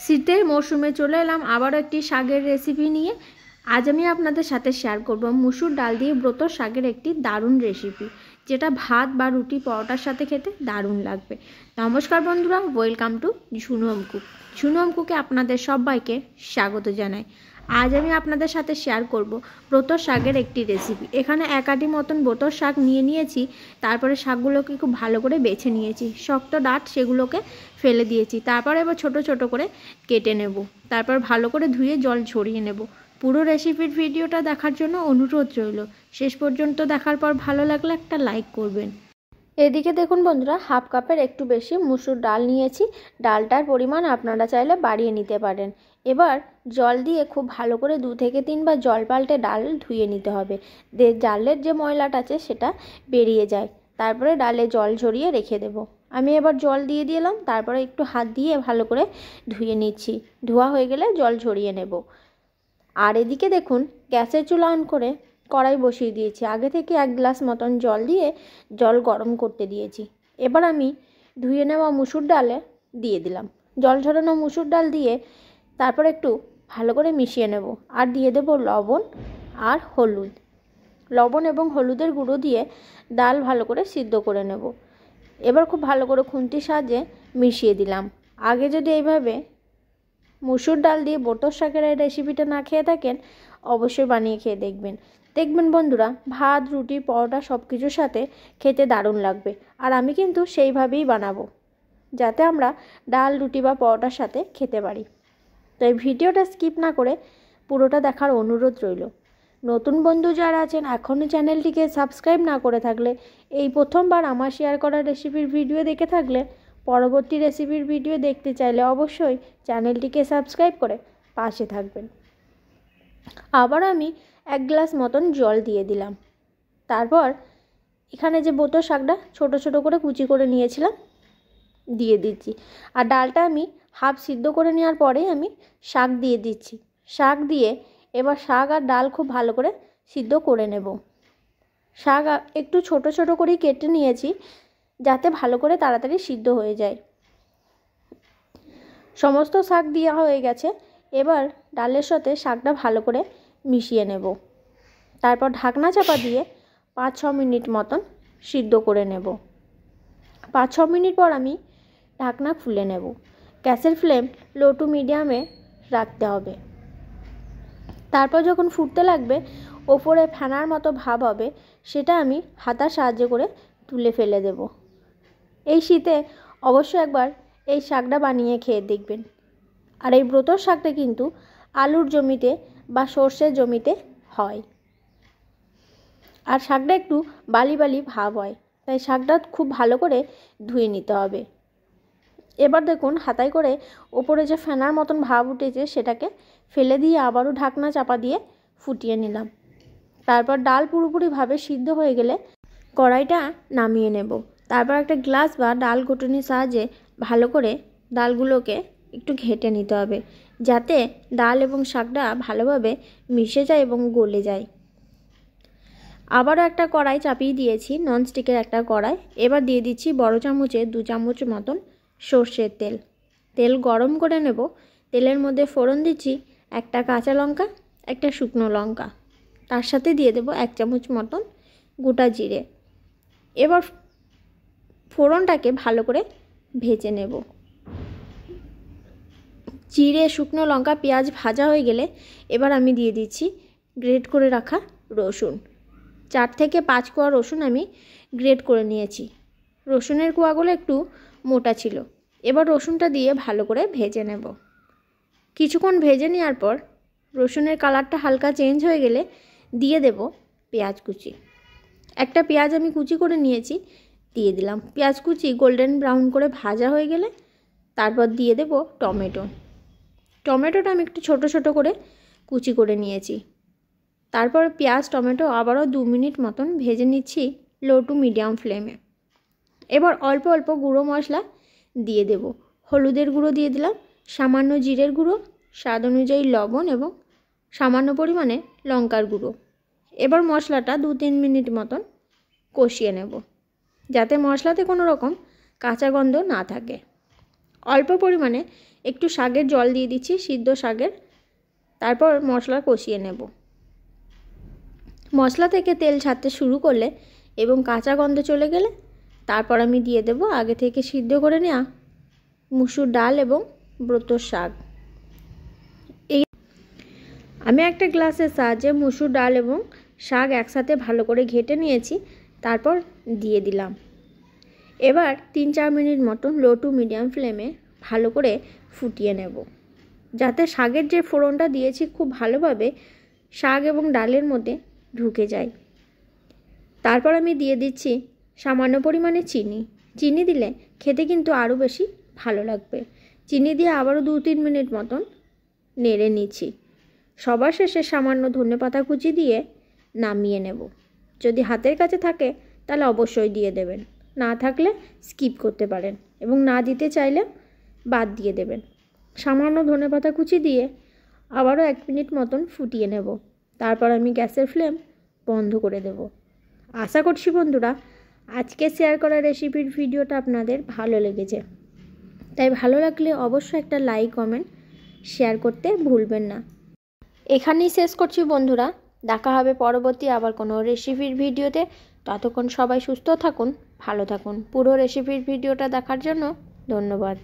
শীতের মরশুমে চলে এলাম আবারও একটি শাকের রেসিপি নিয়ে। আজ আমি আপনাদের সাথে শেয়ার করব মুসুর ডাল দিয়ে ব্রত শাকের একটি দারুণ রেসিপি, যেটা ভাত বা রুটি পরোটার সাথে খেতে দারুণ লাগবে। নমস্কার বন্ধুরা, welcome to Jhunu home cook. Jhunu home কুকে আপনাদের সবাইকে স্বাগত জানাই। আজ আমি আপনাদের সাথে শেয়ার করব ব্রত শাকের একটি রেসিপি। এখানে এক আটি মতন ব্রত শাক নিয়েছি। তারপরে শাকগুলোকে খুব ভালো করে বেছে নিয়েছি, শক্ত ডাঁট সেগুলোকে ফেলে দিয়েছি। তারপর এবার ছোট ছোট করে কেটে নেব। তারপর ভালো করে ধুয়ে জল ঝরিয়ে নেব। পুরো রেসিপির ভিডিওটা দেখার জন্য অনুরোধ রইল। শেষ পর্যন্ত দেখার পর ভালো লাগলে একটা লাইক করবেন। এদিকে দেখুন বন্ধুরা, হাফ কাপের একটু বেশি মুসুর ডাল নিয়েছি। ডালটার পরিমাণ আপনারা চাইলে বাড়িয়ে নিতে পারেন। এবার জল দিয়ে খুব ভালো করে 2 থেকে 3 বার জল পাল্টে ডাল ধুয়ে নিতে হবে। ডালের যে ময়লাটা আছে সেটা বেরিয়ে যায়। তারপরে ডালে জল ঝরিয়ে রেখে দেব। আমি এবার জল দিয়ে দিলাম, তারপরে একটু হাত দিয়ে ভালো করে ধুয়ে নিচ্ছি। ধোয়া হয়ে গেলে জল ঝরিয়ে নেব। আর এদিকে দেখুন, গ্যাসের চুলা অন করে কড়াই বসিয়ে দিয়েছি। আগে থেকে 1 গ্লাস মতন জল দিয়ে জল গরম করতে দিয়েছি। এবার আমি ধুয়ে নেওয়া মুসুর ডালে দিয়ে দিলাম। জল ঝরানো মুসুর ডাল দিয়ে তারপর একটু ভালো করে মিশিয়ে নেব। আর দিয়ে দেব লবণ আর হলুদ। লবণ এবং হলুদের গুঁড়ো দিয়ে ডাল ভালো করে সিদ্ধ করে নেব। এবার খুব ভালো করে খুন্তির সাহায্যে মিশিয়ে দিলাম। আগে যদি এইভাবে মুসুর ডাল দিয়ে ব্রত শাকের এই রেসিপিটা না খেয়ে থাকেন, অবশ্যই বানিয়ে খেয়ে দেখবেন বন্ধুরা, ভাত রুটি পরোটা সব কিছুর সাথে খেতে দারুণ লাগবে। আর আমি কিন্তু সেইভাবেই বানাবো, যাতে আমরা ডাল রুটি বা পরোটার সাথে খেতে পারি। তো এই ভিডিওটা স্কিপ না করে পুরোটা দেখার অনুরোধ রইল। নতুন বন্ধু যারা আছেন, এখনও চ্যানেলটিকে সাবস্ক্রাইব না করে থাকলে, এই প্রথমবার আমার শেয়ার করা রেসিপির ভিডিও দেখে থাকলে, পরবর্তী রেসিপির ভিডিও দেখতে চাইলে অবশ্যই চ্যানেলটিকে সাবস্ক্রাইব করে পাশে থাকবেন। আবার আমি 1 গ্লাস মতন জল দিয়ে দিলাম। তারপর এখানে যে ব্রত শাকটা ছোট ছোট করে কুচি করে নিয়েছিলাম দিয়ে দিচ্ছি। আর ডালটা আমি হাফ সিদ্ধ করে নেওয়ার পরে আমি শাক দিয়ে দিচ্ছি। শাক দিয়ে এবার শাক আর ডাল খুব ভালো করে সিদ্ধ করে নেব। শাক একটু ছোট ছোট করেই কেটে নিয়েছি, যাতে ভালো করে তাড়াতাড়ি সিদ্ধ হয়ে যায়। সমস্ত শাক দেওয়া হয়ে গেছে। এবার ডালের সাথে শাকটা ভালো করে মিশিয়ে নেব। তারপর ঢাকনা চাপা দিয়ে 5-6 মিনিট মতন সিদ্ধ করে নেব। 5-6 মিনিট পর আমি ঢাকনা খুলে নেব। গ্যাসের ফ্লেম লো টু মিডিয়ামে রাখতে হবে। তারপর যখন ফুটতে লাগবে, ওপরে ফেনার মতো ভাব হবে, সেটা আমি হাতার সাহায্য করে তুলে ফেলে দেব। এই শীতে অবশ্যই একবার এই শাকটা বানিয়ে খেয়ে দেখবেন। আর এই ব্রত শাকটা কিন্তু আলুর জমিতে বা সর্ষের জমিতে হয়। আর শাকটা একটু বালি বালি ভাব হয়, তাই শাকটা খুব ভালো করে ধুয়ে নিতে হবে। এবার দেখুন, হাতায় করে ওপরে যে ফেনার মতন ভাব উঠেছে সেটাকে ফেলে দিয়ে আবারও ঢাকনা চাপা দিয়ে ফুটিয়ে নিলাম। তারপর ডাল পুরোপুরিভাবে সিদ্ধ হয়ে গেলে কড়াইটা নামিয়ে নেব। তারপর একটা গ্লাস বা ডাল ঘুটনির সাহায্যে ভালো করে ডালগুলোকে একটু ঘেঁটে নিতে হবে, যাতে ডাল এবং শাকটা ভালোভাবে মিশে যায় এবং গলে যায়। আবারও একটা কড়াই চাপিয়ে দিয়েছি, ননস্টিকের একটা কড়াই। এবার দিয়ে দিচ্ছি বড় চামচে 2 চামচ মতন সর্ষের তেল। তেল গরম করে নেব। তেলের মধ্যে ফোড়ন দিচ্ছি একটা কাঁচা লঙ্কা, একটা শুকনো লঙ্কা। তার সাথে দিয়ে দেব 1 চামচ মতন গোটা জিরে। এবার ফোড়নটাকে ভালো করে ভেজে নেব। জিরে, শুকনো লঙ্কা, পেঁয়াজ ভাজা হয়ে গেলে এবার আমি দিয়ে দিচ্ছি গ্রেট করে রাখা রসুন। 4 থেকে 5 কোয়া রসুন আমি গ্রেট করে নিয়েছি। রসুনের কোয়াগুলো একটু মোটা ছিল। এবার রসুনটা দিয়ে ভালো করে ভেজে নেব। কিছুক্ষণ ভেজে নেওয়ার পর রসুনের কালারটা হালকা চেঞ্জ হয়ে গেলে দিয়ে দেব পেঁয়াজ কুচি। একটা পেঁয়াজ আমি কুচি করে নিয়েছি, দিয়ে দিলাম। পেঁয়াজ কুচি গোল্ডেন ব্রাউন করে ভাজা হয়ে গেলে তারপর দিয়ে দেব টমেটো। টমেটোটা আমি একটু ছোট ছোট করে কুচি করে নিয়েছি। তারপর পেঁয়াজ টমেটো আবারও 2 মিনিট মতন ভেজে নিচ্ছি লো টু মিডিয়াম ফ্লেমে। এবার অল্প অল্প গুঁড়ো মশলা দিয়ে দেব। হলুদের গুঁড়ো দিয়ে দিলাম, সামান্য জিরের গুঁড়ো, স্বাদ অনুযায়ী লবণ এবং সামান্য পরিমাণে লঙ্কার গুঁড়ো। এবার মশলাটা 2-3 মিনিট মতন কষিয়ে নেব, যাতে মশলাতে কোনো রকম কাঁচা গন্ধ না থাকে। অল্প পরিমাণে একটু শাকের জল দিয়ে দিচ্ছি, সিদ্ধ শাকের। তারপর মশলা কষিয়ে নেব। মশলা থেকে তেল ছাড়তে শুরু করলে এবং কাঁচা গন্ধ চলে গেলে তারপর আমি দিয়ে দেব আগে থেকে সিদ্ধ করে নেওয়া মুসুর ডাল এবং ব্রতর শাক। এই আমি একটা গ্লাসের সাহায্যে মুসুর ডাল এবং শাক একসাথে ভালো করে ঘেটে নিয়েছি, তারপর দিয়ে দিলাম। এবার 3-4 মিনিট মতন লো টু মিডিয়াম ফ্লেমে ভালো করে ফুটিয়ে নেব, যাতে শাকের যে ফোড়নটা দিয়েছি খুব ভালোভাবে শাক এবং ডালের মধ্যে ঢুকে যায়। তারপর আমি দিয়ে দিচ্ছি সামান্য পরিমাণে চিনি। চিনি দিলে খেতে কিন্তু আরও বেশি ভালো লাগবে। চিনি দিয়ে আবারও 2-3 মিনিট মতন নেড়ে নিচ্ছি। সবার শেষে সামান্য ধনেপাতা কুচি দিয়ে নামিয়ে নেব। যদি হাতের কাছে থাকে তাহলে অবশ্যই দিয়ে দেবেন, না থাকলে স্কিপ করতে পারেন এবং না দিতে চাইলে বাদ দিয়ে দেবেন। সামান্য ধনেপাতা কুচি দিয়ে আবারও 1 মিনিট মতন ফুটিয়ে নেব। তারপর আমি গ্যাসের ফ্লেম বন্ধ করে দেব। আশা করছি বন্ধুরা আজকে শেয়ার করা রেসিপির ভিডিওটা আপনাদের ভালো লেগেছে। তাই ভালো লাগলে অবশ্যই একটা লাইক কমেন্ট শেয়ার করতে ভুলবেন না। এখানেই শেষ করছি বন্ধুরা, দেখা হবে পরবর্তী আবার কোনো রেসিপির ভিডিওতে। ততক্ষণ সবাই সুস্থ থাকুন, ভালো থাকুন। পুরো রেসিপির ভিডিওটা দেখার জন্য ধন্যবাদ।